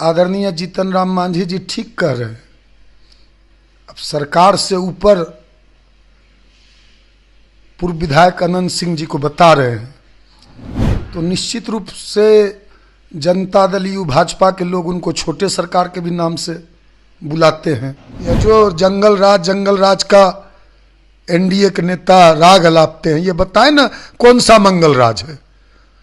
आदरणीय जीतन राम मांझी जी ठीक कह रहे हैं। अब सरकार से ऊपर पूर्व विधायक अनंत सिंह जी को बता रहे हैं, तो निश्चित रूप से जनता दल यू भाजपा के लोग उनको छोटे सरकार के भी नाम से बुलाते हैं। यह जो जंगल राज का एनडीए के नेता राग अलापते हैं, ये बताएं ना कौन सा मंगल राज है।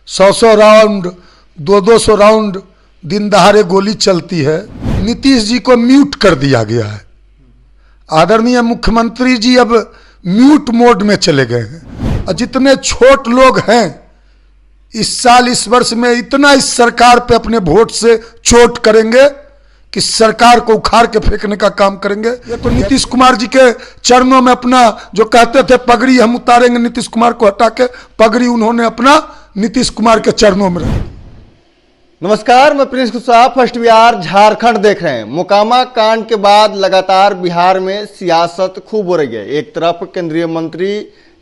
100 राउंड 200 राउंड दिन दहाड़े गोली चलती है। नीतीश जी को म्यूट कर दिया गया है। आदरणीय मुख्यमंत्री जी अब म्यूट मोड में चले गए हैं। और जितने छोट लोग हैं इस साल इस वर्ष में इतना इस सरकार पे अपने वोट से चोट करेंगे कि सरकार को उखाड़ के फेंकने का काम करेंगे। ये तो नीतीश कुमार जी के चरणों में अपना जो कहते थे पगड़ी हम उतारेंगे, नीतीश कुमार को हटा के पगड़ी उन्होंने अपना नीतीश कुमार के चरणों में रखी। नमस्कार, मैं प्रिंस कुशवाहा, फर्स्ट बिहार झारखंड देख रहे हैं। मोकामा कांड के बाद लगातार बिहार में सियासत खूब हो रही है। एक तरफ केंद्रीय मंत्री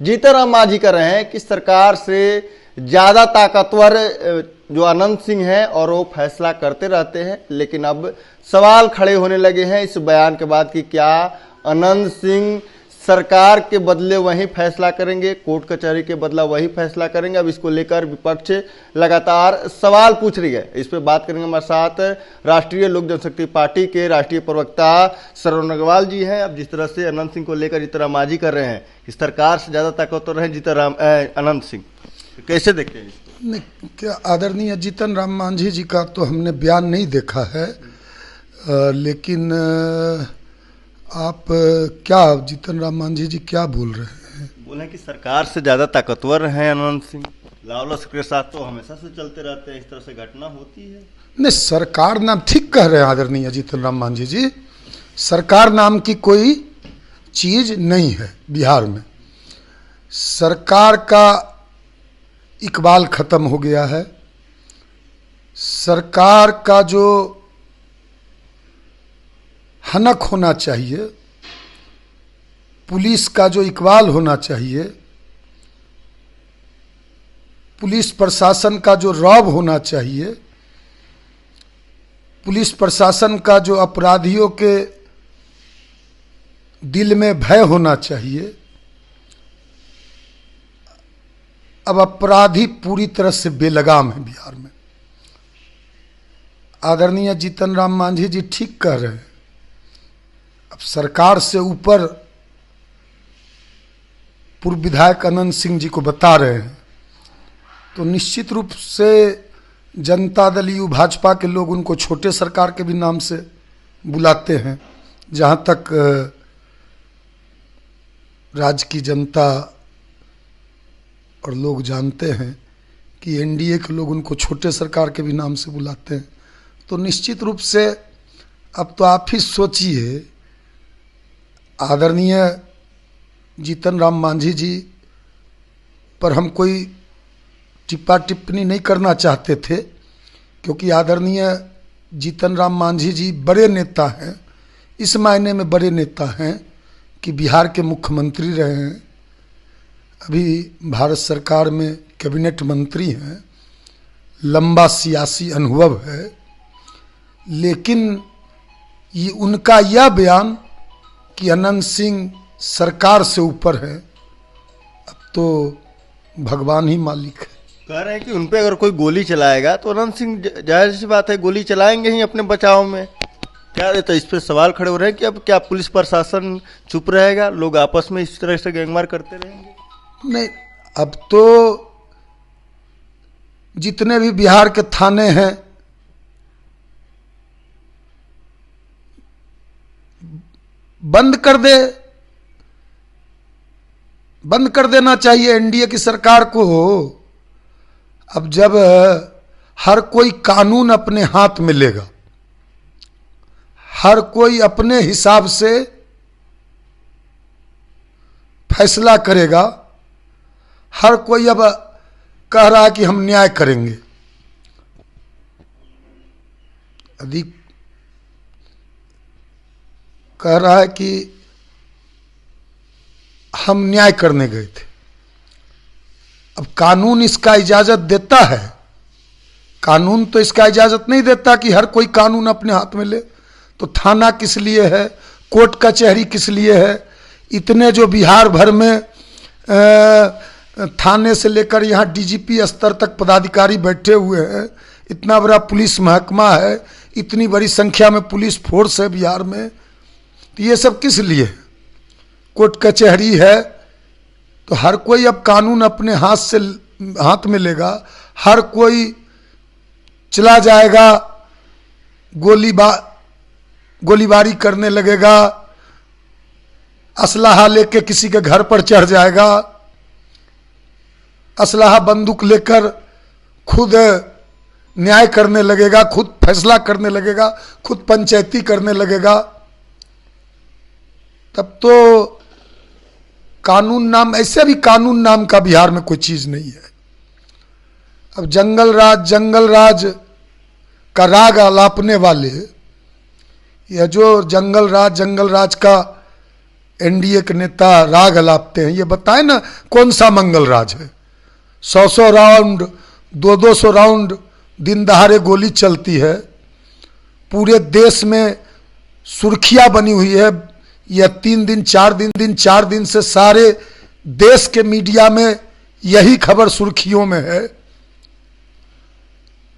जीतन राम मांझी कर रहे हैं कि सरकार से ज्यादा ताकतवर जो अनंत सिंह हैं और वो फैसला करते रहते हैं, लेकिन अब सवाल खड़े होने लगे हैं इस बयान के बाद कि क्या अनंत सिंह सरकार के बदले वही फैसला करेंगे, कोर्ट कचहरी के बदला वही फैसला करेंगे। अब इसको लेकर विपक्ष लगातार सवाल पूछ रही है। इस पर बात करेंगे। हमारे साथ राष्ट्रीय लोक जनशक्ति पार्टी के राष्ट्रीय प्रवक्ता श्रवण अग्रवाल जी हैं। अब जिस तरह से अनंत सिंह को लेकर जीतन राम मांझी कर रहे हैं कि सरकार से ज्यादा ताकतवर है अनंत सिंह, कैसे देखते हैं इसको? नहीं, क्या आदरणीय जीतन राम मांझी जी का तो हमने बयान नहीं देखा है, लेकिन आप क्या जीतन राम मांझी जी क्या बोल रहे हैं? बोले कि सरकार से ज्यादा ताकतवर हैं अनंत सिंह, लावलस के साथ तो हमेशा से चलते रहते हैं, इस तरह से घटना होती है। नहीं, सरकार नाम ठीक कह रहे हैं आदरणीय जीतन राम मांझी जी। सरकार नाम की कोई चीज नहीं है बिहार में। सरकार का इकबाल खत्म हो गया है। सरकार का जो हनक होना चाहिए, पुलिस का जो इकबाल होना चाहिए, पुलिस प्रशासन का जो रौब होना चाहिए, पुलिस प्रशासन का जो अपराधियों के दिल में भय होना चाहिए, अब अपराधी पूरी तरह से बेलगाम है बिहार में। आदरणीय जीतन राम मांझी जी ठीक कह रहे हैं। अब सरकार से ऊपर पूर्व विधायक अनंत सिंह जी को बता रहे हैं, तो निश्चित रूप से जनता दल यू भाजपा के लोग उनको छोटे सरकार के भी नाम से बुलाते हैं। जहाँ तक राज्य की जनता और लोग जानते हैं कि एनडीए के लोग उनको छोटे सरकार के भी नाम से बुलाते हैं, तो निश्चित रूप से अब तो आप ही सोचिए। आदरणीय जीतन राम मांझी जी पर हम कोई टिप्पा टिप्पणी नहीं करना चाहते थे, क्योंकि आदरणीय जीतन राम मांझी जी बड़े नेता हैं। इस मायने में बड़े नेता हैं कि बिहार के मुख्यमंत्री रहे हैं, अभी भारत सरकार में कैबिनेट मंत्री हैं, लंबा सियासी अनुभव है। लेकिन ये उनका यह बयान कि अनंत सिंह सरकार से ऊपर है, अब तो भगवान ही मालिक है। कह रहे हैं कि उन पे अगर कोई गोली चलाएगा तो अनंत सिंह जाहिर सी बात है गोली चलाएंगे ही अपने बचाव में। क्या तो इस पे सवाल खड़े हो रहे हैं कि अब क्या पुलिस प्रशासन चुप रहेगा, लोग आपस में इस तरह से गैंगवार करते रहेंगे? नहीं, अब तो जितने भी बिहार के थाने हैं बंद कर देना चाहिए एनडीए की सरकार को। अब जब हर कोई कानून अपने हाथ में लेगा, हर कोई अपने हिसाब से फैसला करेगा, हर कोई अब कह रहा है कि हम न्याय करेंगे। अधिक कह रहा है कि हम न्याय करने गए थे। अब कानून इसका इजाजत देता है कानून तो इसका इजाजत नहीं देता कि हर कोई कानून अपने हाथ में ले। तो थाना किस लिए है, कोर्ट कचहरी किस लिए है? इतने जो बिहार भर में थाने से लेकर यहाँ डीजीपी स्तर तक पदाधिकारी बैठे हुए हैं, इतना बड़ा पुलिस महकमा है, इतनी बड़ी संख्या में पुलिस फोर्स है बिहार में, तो ये सब किस लिए? कोर्ट कचहरी है तो हर कोई अब कानून अपने हाथ में लेगा, हर कोई चला जाएगा, गोलीबारी करने लगेगा, असलाहा लेके किसी के घर पर चढ़ जाएगा, असलाहा बंदूक लेकर खुद न्याय करने लगेगा, खुद फैसला करने लगेगा, खुद पंचायती करने लगेगा। तब तो कानून नाम, ऐसे भी कानून नाम का बिहार में कोई चीज नहीं है। अब जंगल राज का राग आलापने वाले, यह जो जंगल राज का एनडीए के नेता राग अलापते हैं, ये बताए ना कौन सा मंगल राज है? 100 राउंड 200 राउंड दिन दहाड़े गोली चलती है, पूरे देश में सुर्खियां बनी हुई है। यह 3 दिन 4 दिन से सारे देश के मीडिया में यही खबर सुर्खियों में है।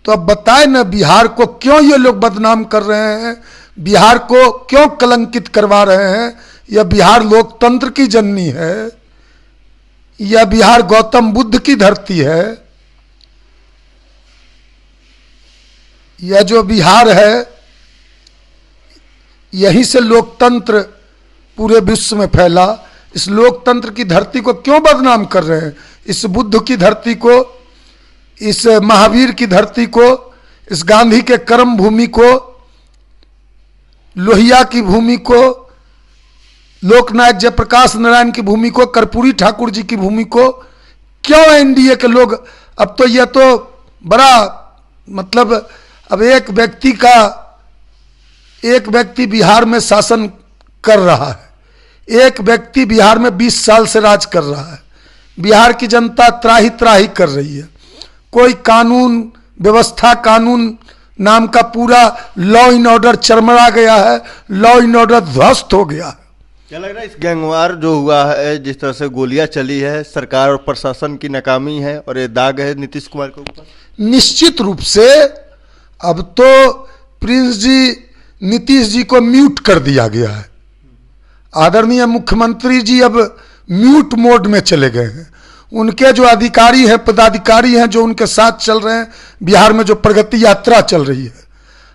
तो अब बताए ना बिहार को क्यों ये लोग बदनाम कर रहे हैं, बिहार को क्यों कलंकित करवा रहे हैं? यह बिहार लोकतंत्र की जननी है, यह बिहार गौतम बुद्ध की धरती है। यह जो बिहार है, यहीं से लोकतंत्र पूरे विश्व में फैला। इस लोकतंत्र की धरती को क्यों बदनाम कर रहे हैं? इस बुद्ध की धरती को, इस महावीर की धरती को, इस गांधी के कर्म भूमि को, लोहिया की भूमि को, लोकनायक जयप्रकाश नारायण की भूमि को, कर्पूरी ठाकुर जी की भूमि को क्यों एनडीए के लोग? अब तो यह तो बड़ा मतलब, अब एक व्यक्ति बिहार में शासन कर रहा है, एक व्यक्ति बिहार में 20 साल से राज कर रहा है, बिहार की जनता त्राही त्राही कर रही है, कोई कानून व्यवस्था, कानून नाम का पूरा लॉ इन ऑर्डर चरमरा गया है, लॉ इन ऑर्डर ध्वस्त हो गया है। क्या लग रहा है इस गैंगवार जो हुआ है, जिस तरह से गोलियां चली है, सरकार और प्रशासन की नाकामी है और ये दाग है नीतीश कुमार के ऊपर? निश्चित रूप से अब तो प्रिंस जी, नीतीश जी को म्यूट कर दिया गया है। आदरणीय मुख्यमंत्री जी अब म्यूट मोड में चले गए हैं। उनके जो अधिकारी हैं, पदाधिकारी हैं, जो उनके साथ चल रहे हैं, बिहार में जो प्रगति यात्रा चल रही है,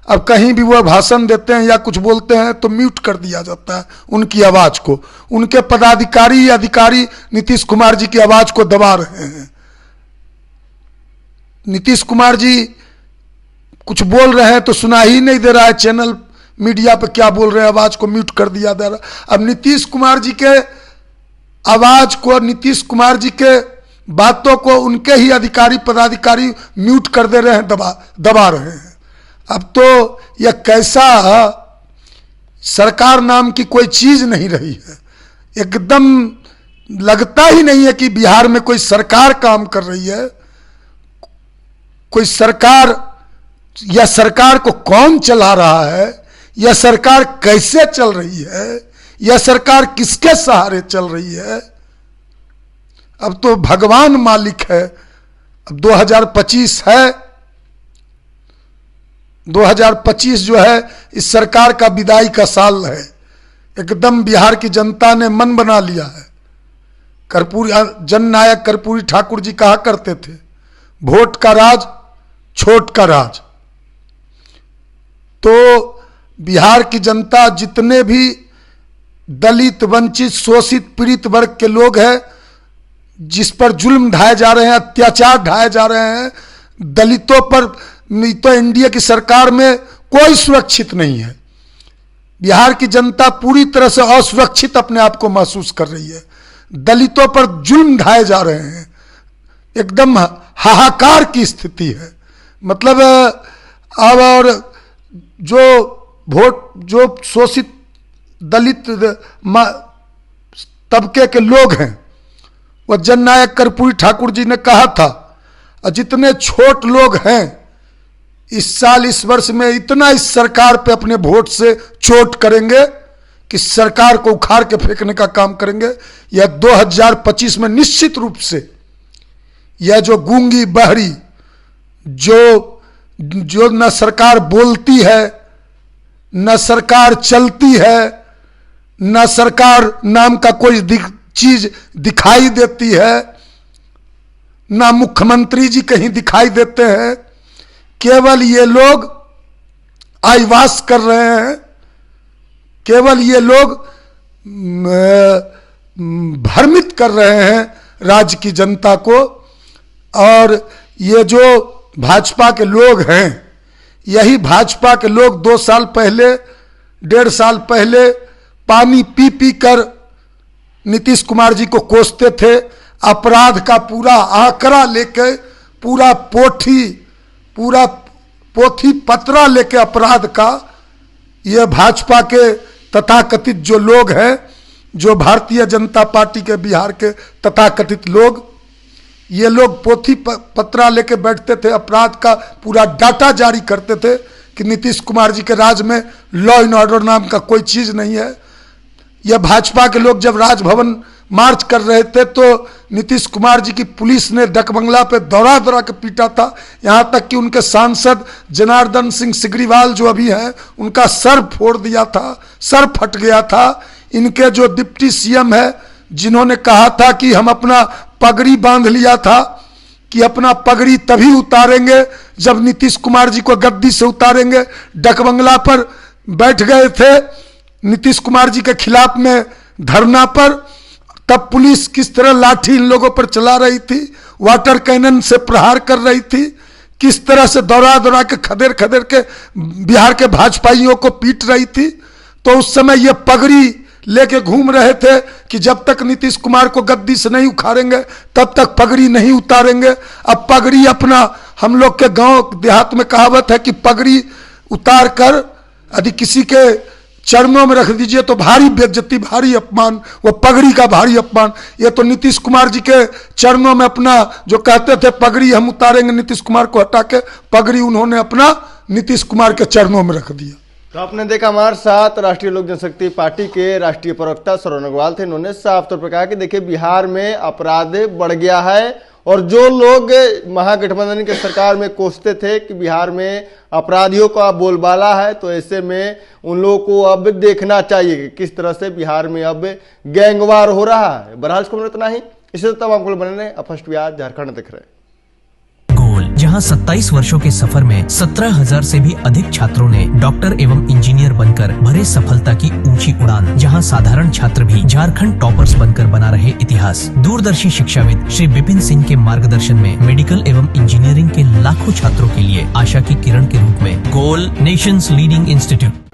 अब कहीं भी वो भाषण देते हैं या कुछ बोलते हैं तो म्यूट कर दिया जाता है उनकी आवाज को। उनके पदाधिकारी अधिकारी नीतीश कुमार जी की आवाज को दबा रहे हैं। नीतीश कुमार जी कुछ बोल रहे हैं तो सुना ही नहीं दे रहा है, चैनल मीडिया पे क्या बोल रहे हैं, आवाज को म्यूट कर दिया जा रहा। अब नीतीश कुमार जी के आवाज को, नीतीश कुमार जी के बातों को उनके ही अधिकारी पदाधिकारी म्यूट कर दे रहे हैं, दबा रहे हैं। अब तो यह कैसा सरकार नाम की कोई चीज नहीं रही है, एकदम लगता ही नहीं है कि बिहार में कोई सरकार काम कर रही है। कोई सरकार, यह सरकार को कौन चला रहा है, यह सरकार कैसे चल रही है, यह सरकार किसके सहारे चल रही है? अब तो भगवान मालिक है। अब 2025 है, 2025 जो है इस सरकार का विदाई का साल है। एकदम बिहार की जनता ने मन बना लिया है। जननायक कर्पूरी ठाकुर जी कहा करते थे, वोट का राज छोट का राज। तो बिहार की जनता, जितने भी दलित, वंचित, शोषित, पीड़ित वर्ग के लोग हैं, जिस पर जुल्म ढाए जा रहे हैं, अत्याचार ढाए जा रहे हैं, दलितों पर तो एनडीए की सरकार में कोई सुरक्षित नहीं है। बिहार की जनता पूरी तरह से असुरक्षित अपने आप को महसूस कर रही है। दलितों पर जुल्म ढाए जा रहे हैं, एकदम हाहाकार की स्थिति है। मतलब अब और जो शोषित दलित तबके के लोग हैं, वह जननायक कर्पूरी ठाकुर जी ने कहा था, और जितने छोट लोग हैं इस साल इस वर्ष में इतना इस सरकार पे अपने वोट से चोट करेंगे कि सरकार को उखाड़ के फेंकने का काम करेंगे। यह 2025 में निश्चित रूप से यह जो गूंगी बहरी जो न सरकार बोलती है, न सरकार चलती है, न सरकार नाम का कोई चीज दिखाई देती है, न मुख्यमंत्री जी कहीं दिखाई देते हैं, केवल ये लोग आईवास कर रहे हैं, केवल ये लोग भ्रमित कर रहे हैं राज्य की जनता को। और ये जो भाजपा के लोग हैं, यही भाजपा के लोग 2 साल पहले 1.5 साल पहले पानी पी पी कर नीतीश कुमार जी को कोसते थे। अपराध का पूरा आंकड़ा लेके पूरा पोथी पत्रा लेके अपराध का ये भाजपा के तथाकथित जो लोग हैं, जो भारतीय जनता पार्टी के बिहार के तथाकथित लोग, ये लोग पोथी पत्रा लेके बैठते थे, अपराध का पूरा डाटा जारी करते थे कि नीतीश कुमार जी के राज में लॉ एंड ऑर्डर नाम का कोई चीज नहीं है। यह भाजपा के लोग जब राजभवन मार्च कर रहे थे तो नीतीश कुमार जी की पुलिस ने डकबंगला पे दौड़ा दौड़ा के पीटा था, यहां तक कि उनके सांसद जनार्दन सिंह सिग्रीवाल जो अभी हैं उनका सर फोड़ दिया था, सर फट गया था। इनके जो डिप्टी सीएम है, जिन्होंने कहा था कि हम अपना पगड़ी बांध लिया था कि अपना पगड़ी तभी उतारेंगे जब नीतीश कुमार जी को गद्दी से उतारेंगे, डकबंगला पर बैठ गए थे नीतीश कुमार जी के खिलाफ में धरना पर। तब पुलिस किस तरह लाठी इन लोगों पर चला रही थी, वाटर कैनन से प्रहार कर रही थी, किस तरह से दौड़ा दौड़ा के खदेड़ खदेड़ के बिहार के भाजपाइयों को पीट रही थी। तो उस समय ये पगड़ी लेके घूम रहे थे कि जब तक नीतीश कुमार को गद्दी से नहीं उखाड़ेंगे तब तक पगड़ी नहीं उतारेंगे। अब पगड़ी अपना, हम लोग के गांव देहात में कहावत है कि पगड़ी उतार कर यदि किसी के चरणों में रख दीजिए तो भारी बेइज्जती, भारी अपमान, वो पगड़ी का भारी अपमान। ये तो नीतीश कुमार जी के चरणों में अपना जो कहते थे पगड़ी हम उतारेंगे नीतीश कुमार को हटा के, पगड़ी उन्होंने अपना नीतीश कुमार के चरणों में रख दिया। तो आपने देखा हमारे साथ राष्ट्रीय लोक जनशक्ति पार्टी के राष्ट्रीय प्रवक्ता श्रवण अग्रवाल थे। इन्होंने साफ तौर पर कहा कि देखिए बिहार में अपराध बढ़ गया है और जो लोग महागठबंधन के सरकार में कोसते थे कि बिहार में अपराधियों का बोलबाला है, तो ऐसे में उन लोगों को अब देखना चाहिए कि किस तरह से बिहार में अब गैंगवार हो रहा है। बहरहाल को इतना ही, इसे तमाम को बने रहे। फर्स्ट बिहार झारखंड देख रहे हैं। जहां 27 वर्षों के सफर में 17,000 से भी अधिक छात्रों ने डॉक्टर एवं इंजीनियर बनकर भरे सफलता की ऊंची उड़ान, जहां साधारण छात्र भी झारखंड टॉपर्स बनकर बना रहे इतिहास। दूरदर्शी शिक्षाविद श्री विपिन सिंह के मार्गदर्शन में मेडिकल एवं इंजीनियरिंग के लाखों छात्रों के लिए आशा की किरण के रूप में गोल नेशंस लीडिंग इंस्टीट्यूट